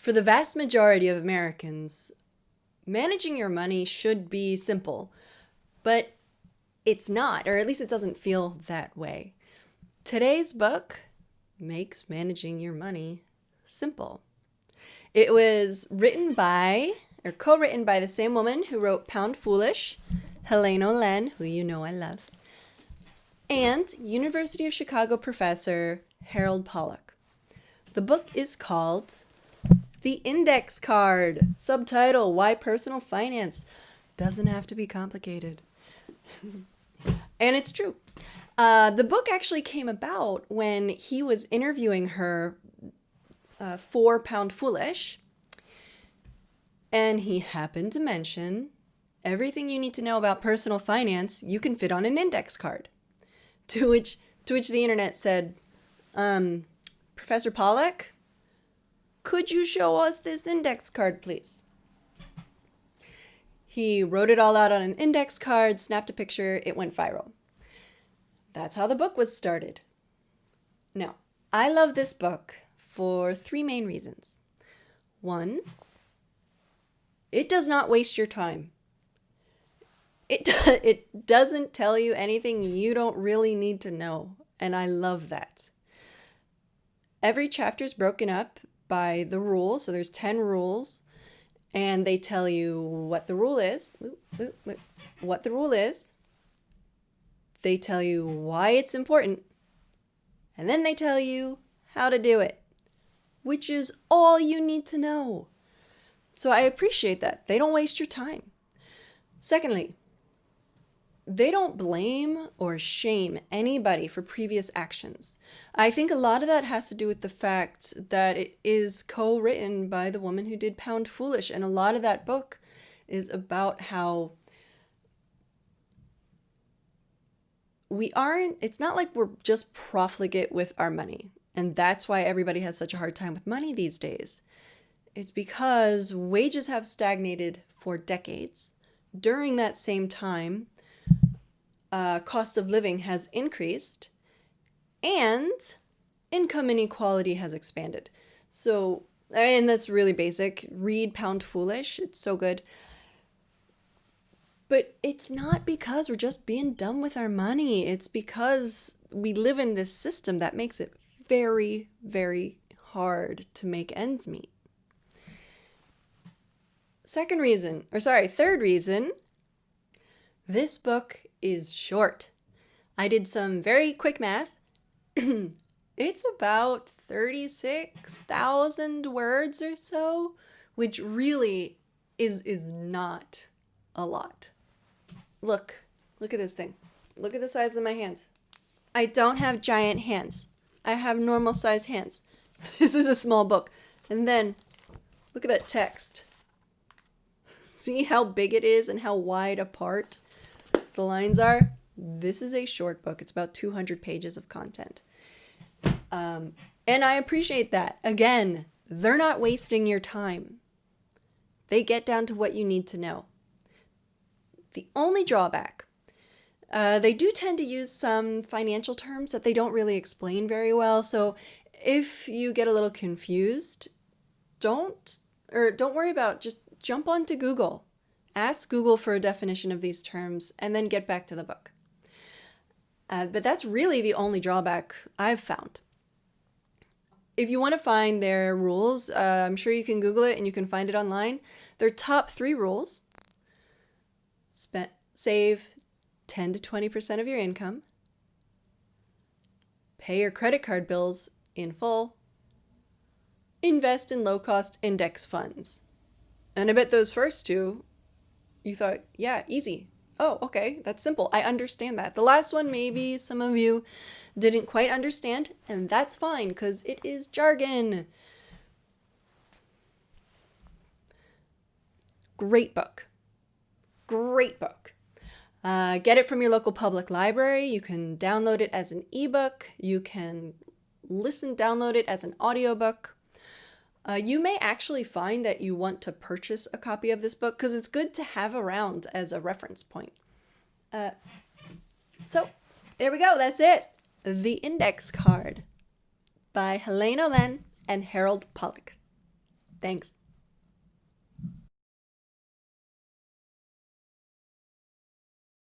For the vast majority of Americans, managing your money should be simple, but it's not, or at least it doesn't feel that way. Today's book makes managing your money simple. It was written by, or co-written by the same woman who wrote Pound Foolish, Helaine Olen, who you know I love, and University of Chicago professor Harold Pollack. The book is called The Index Card. Subtitle, Why Personal Finance Doesn't Have to Be Complicated. And it's true. The book actually came about when he was interviewing her for Pound Foolish. And he happened to mention everything you need to know about personal finance you can fit on an index card. To which the internet said, Professor Pollack, could you show us this index card, please? He wrote it all out on an index card, snapped a picture, it went viral. That's how the book was started. Now, I love this book for 3 main reasons. 1, it does not waste your time. It doesn't tell you anything you don't really need to know, and I love that. Every chapter is broken up by the rules, so there's 10 rules, and they tell you what the rule is, what the rule is. They tell you why it's important, and then they tell you how to do it, which is all you need to know. So I appreciate that. They don't waste your time. Secondly, they don't blame or shame anybody for previous actions. I think a lot of that has to do with the fact that it is co-written by the woman who did Pound Foolish, and a lot of that book is about how it's not like we're just profligate with our money, and that's why everybody has such a hard time with money these days. It's because wages have stagnated for decades. During that same time, cost of living has increased and income inequality has expanded. So, and that's really basic. Read Pound Foolish. It's so good. But it's not because we're just being dumb with our money. It's because we live in this system that makes it very, very hard to make ends meet. Third reason, this book is short. I did some very quick math. It's about 36,000 words or so, which really is not a lot. Look at this thing. Look at the size of my hands. I don't have giant hands. I have normal size hands. This is a small book. And then look at that text. See how big it is and how wide apart the lines are? This is a short book. It's about 200 pages of content. And I appreciate that. Again, they're not wasting your time. They get down to what you need to know. The only drawback, they do tend to use some financial terms that they don't really explain very well. So if you get a little confused, don't worry about, just jump onto Google. Ask Google for a definition of these terms and then get back to the book. But that's really the only drawback I've found. If you want to find their rules, I'm sure you can Google it and you can find it online. Their top 3 rules: save 10 to 20% of your income, pay your credit card bills in full, invest in low-cost index funds. And I bet those first 2, you thought, yeah, easy. Oh, okay, that's simple. I understand that. The last one, maybe some of you didn't quite understand, and that's fine because it is jargon. Great book. Great book. Get it from your local public library. You can download it as an ebook. You can download it as an audiobook. You may actually find that you want to purchase a copy of this book because it's good to have around as a reference point. So there we go. That's it. The Index Card by Helaine Olen and Harold Pollack. Thanks.